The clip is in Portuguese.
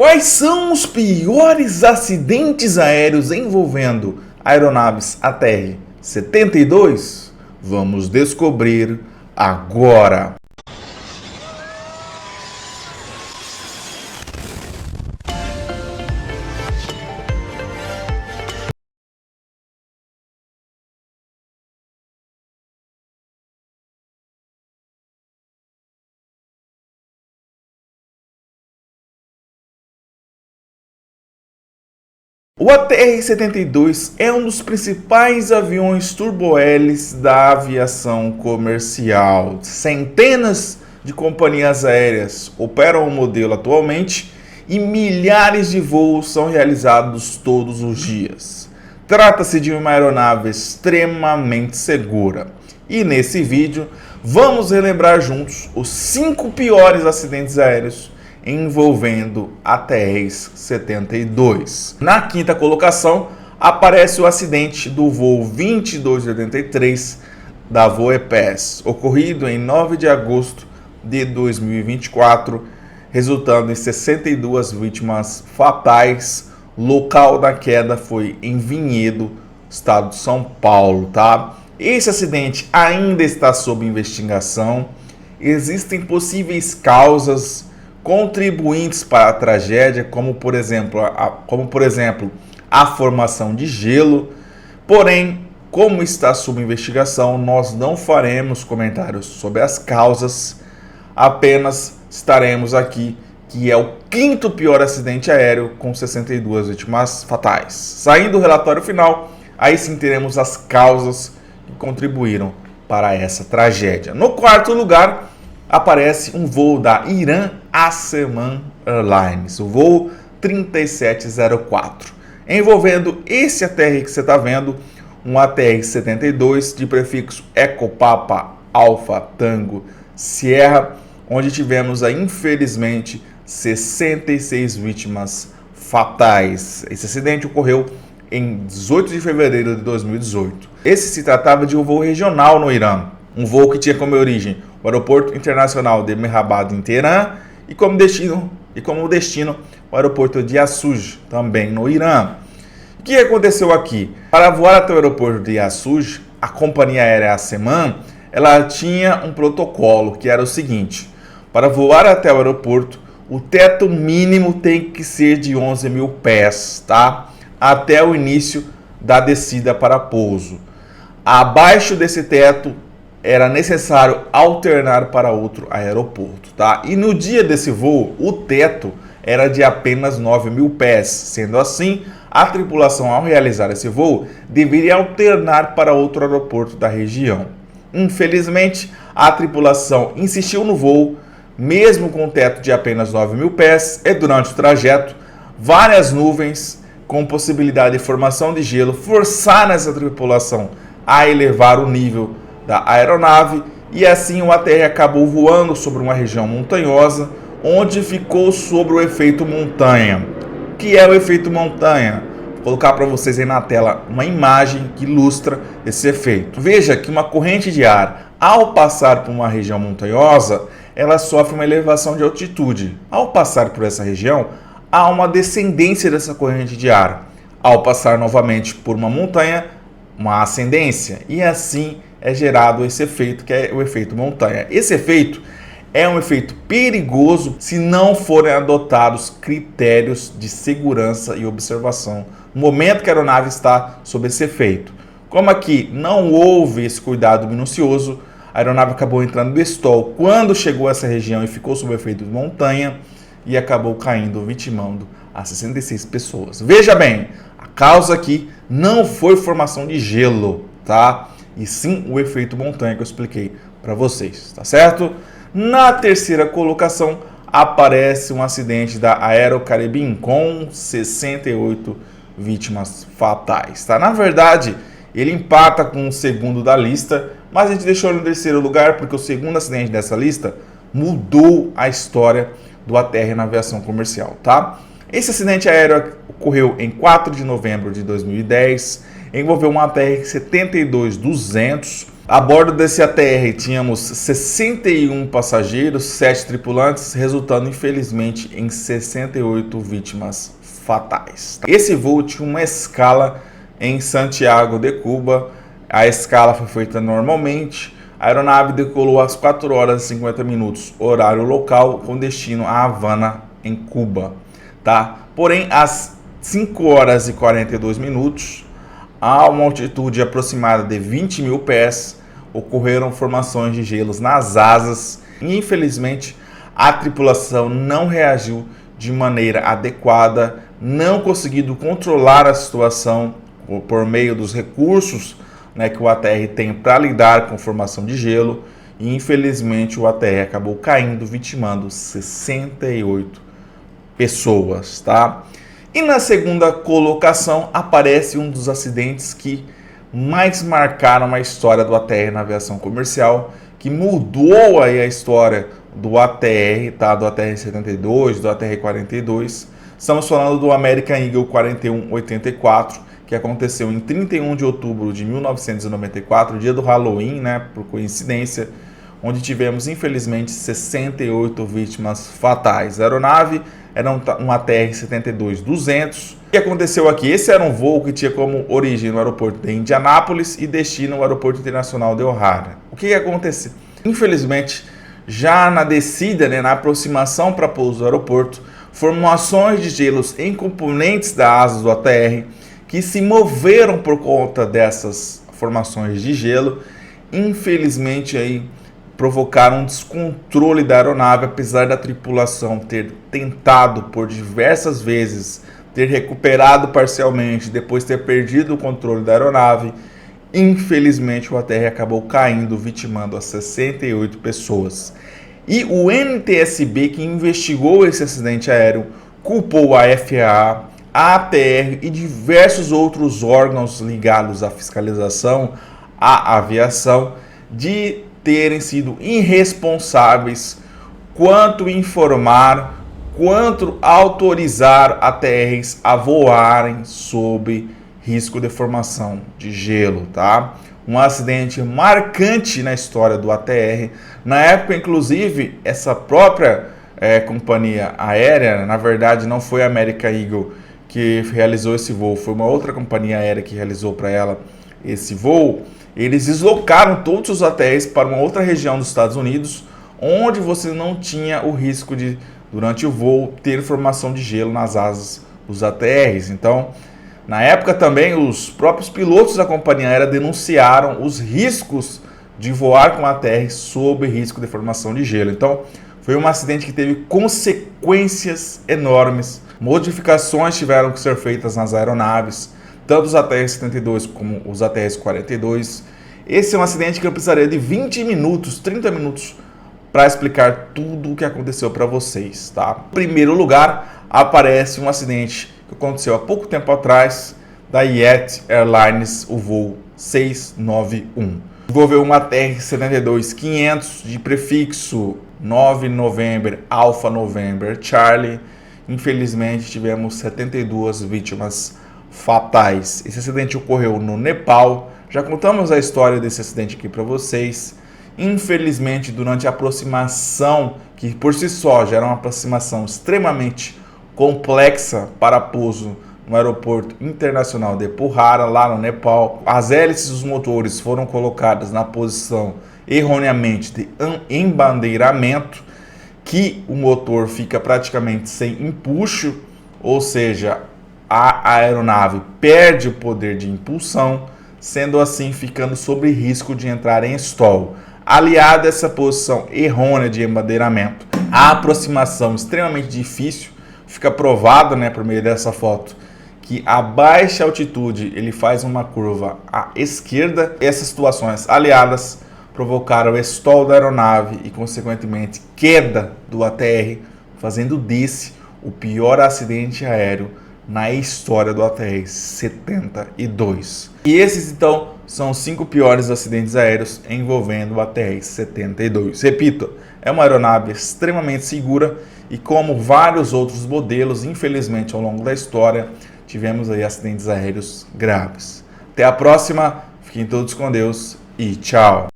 Quais são os piores acidentes aéreos envolvendo aeronaves ATR-72? Vamos descobrir agora. O ATR-72 é um dos principais aviões turbo-hélices da aviação comercial. Centenas de companhias aéreas operam o modelo atualmente e milhares de voos são realizados todos os dias. Trata-se de uma aeronave extremamente segura. E nesse vídeo vamos relembrar juntos os 5 piores acidentes aéreos envolvendo ATR-72. Na quinta colocação aparece o acidente do voo 2283 da Voepes, ocorrido em 9 de agosto de 2024, resultando em 62 vítimas fatais. Local da queda foi em Vinhedo, estado de São Paulo, tá? Esse acidente ainda está sob investigação. Existem possíveis causas contribuintes para a tragédia, como por exemplo a formação de gelo. Porém, como está sob investigação, nós não faremos comentários sobre as causas, apenas estaremos aqui que é o 5º pior acidente aéreo com 62 vítimas fatais. Saindo do relatório final, aí sim teremos as causas que contribuíram para essa tragédia. No 4º lugar aparece um voo da Iran Aseman Airlines, o voo 3704, envolvendo esse ATR que você está vendo, um ATR-72 de prefixo Eco Papa Alfa Tango Sierra, onde tivemos aí, infelizmente, 66 vítimas fatais. Esse acidente ocorreu em 18 de fevereiro de 2018. Esse se tratava de um voo regional no Irã, um voo que tinha como origem o Aeroporto Internacional de Mehrabad em Teherã e como destino o aeroporto de Yassuj, também no Irã. O que aconteceu aqui? Para voar até o aeroporto de Yassuj, a companhia aérea Aseman, ela tinha um protocolo que era o seguinte: para voar até o aeroporto, o teto mínimo tem que ser de 11 mil pés, tá? Até o início da descida para pouso. Abaixo desse teto era necessário alternar para outro aeroporto, tá? E no dia desse voo, o teto era de apenas 9 mil pés. Sendo assim, a tripulação, ao realizar esse voo, deveria alternar para outro aeroporto da região. Infelizmente, a tripulação insistiu no voo, mesmo com o teto de apenas 9 mil pés, e durante o trajeto, várias nuvens com possibilidade de formação de gelo forçaram essa tripulação a elevar o nível da aeronave, e assim o ATR acabou voando sobre uma região montanhosa, onde ficou sobre o efeito montanha. O que é o efeito montanha? Vou colocar para vocês aí na tela uma imagem que ilustra esse efeito. Veja que uma corrente de ar, ao passar por uma região montanhosa, ela sofre uma elevação de altitude. Ao passar por essa região, há uma descendência dessa corrente de ar. Ao passar novamente por uma montanha, uma ascendência, e assim é gerado esse efeito, que é o efeito montanha. Esse efeito é um efeito perigoso se não forem adotados critérios de segurança e observação no momento que a aeronave está sob esse efeito. Como aqui não houve esse cuidado minucioso, a aeronave acabou entrando no stall quando chegou a essa região e ficou sob o efeito de montanha e acabou caindo, vitimando a 66 pessoas. Veja bem, a causa aqui não foi formação de gelo, tá? E sim o efeito montanha que eu expliquei para vocês, tá certo? Na 3ª colocação aparece um acidente da Aero Caribbean com 68 vítimas fatais, tá? Na verdade, ele empata com o segundo da lista, mas a gente deixou ele no 3º lugar porque o segundo acidente dessa lista mudou a história do ATR na aviação comercial, tá? Esse acidente aéreo ocorreu em 4 de novembro de 2010, envolveu um ATR-72-200 A bordo desse ATR tínhamos 61 passageiros, 7 tripulantes, resultando infelizmente em 68 vítimas fatais. Esse voo tinha uma escala em Santiago de Cuba. A escala foi feita normalmente. A aeronave decolou às 4 horas e 50 minutos, horário local, com destino a Havana, em Cuba. Tá? Porém, às 5 horas e 42 minutos, a uma altitude aproximada de 20 mil pés, ocorreram formações de gelos nas asas e, infelizmente, a tripulação não reagiu de maneira adequada, não conseguindo controlar a situação por meio dos recursos, né, que o ATR tem para lidar com formação de gelo, e infelizmente o ATR acabou caindo, vitimando 68 pessoas, tá? E na segunda colocação aparece um dos acidentes que mais marcaram a história do ATR na aviação comercial, que mudou aí a história do ATR, tá? Do ATR-72, do ATR-42. Estamos falando do American Eagle 4184, que aconteceu em 31 de outubro de 1994, dia do Halloween, né? Por coincidência, onde tivemos, infelizmente, 68 vítimas fatais. A aeronave era um ATR-72-200. O que aconteceu aqui? Esse era um voo que tinha como origem no aeroporto de Indianápolis e destino ao aeroporto internacional de O'Hare. O que aconteceu? Infelizmente, já na descida, né, na aproximação para pouso do aeroporto, formações de gelos em componentes da asa do ATR que se moveram por conta dessas formações de gelo, infelizmente aí provocaram um descontrole da aeronave, apesar da tripulação ter tentado por diversas vezes, ter recuperado parcialmente, depois ter perdido o controle da aeronave. Infelizmente o ATR acabou caindo, vitimando as 68 pessoas. E o NTSB, que investigou esse acidente aéreo, culpou a FAA, a ATR e diversos outros órgãos ligados à fiscalização, à aviação, de terem sido irresponsáveis quanto informar, quanto autorizar ATRs a voarem sob risco de formação de gelo, tá? Um acidente marcante na história do ATR. Na época, inclusive, essa própria companhia aérea, na verdade, não foi a American Eagle que realizou esse voo, foi uma outra companhia aérea que realizou para ela esse voo. Eles deslocaram todos os ATRs para uma outra região dos Estados Unidos, onde você não tinha o risco de, durante o voo, ter formação de gelo nas asas dos ATRs. Então, na época também, os próprios pilotos da companhia aérea denunciaram os riscos de voar com ATR sob risco de formação de gelo. Então, foi um acidente que teve consequências enormes. Modificações tiveram que ser feitas nas aeronaves, tanto os ATR-72 como os ATR-42. Esse é um acidente que eu precisaria de 20 minutos, 30 minutos para explicar tudo o que aconteceu para vocês, tá? Em primeiro lugar, aparece um acidente que aconteceu há pouco tempo atrás da Yeti Airlines, o voo 691. Envolveu um ATR-72-500 de prefixo 9 November, Alpha November, Charlie. Infelizmente, tivemos 72 vítimas fatais. Esse acidente ocorreu no Nepal. Já contamos a história desse acidente aqui para vocês. Infelizmente, durante a aproximação, que por si só já era uma aproximação extremamente complexa para pouso no aeroporto internacional de Pujara, lá no Nepal, as hélices dos motores foram colocadas na posição erroneamente de embandeiramento, que o motor fica praticamente sem empuxo, ou seja, a aeronave perde o poder de impulsão, sendo assim ficando sob risco de entrar em stall. Aliado a essa posição errônea de embandeiramento, a aproximação extremamente difícil, fica provado, né, por meio dessa foto, que a baixa altitude ele faz uma curva à esquerda. Essas situações aliadas provocaram o stall da aeronave e, consequentemente, queda do ATR, fazendo desse o pior acidente aéreo na história do ATR-72. E esses, então, são os 5 piores acidentes aéreos envolvendo o ATR-72. Repito, é uma aeronave extremamente segura e, como vários outros modelos, infelizmente, ao longo da história, tivemos aí acidentes aéreos graves. Até a próxima, fiquem todos com Deus e tchau.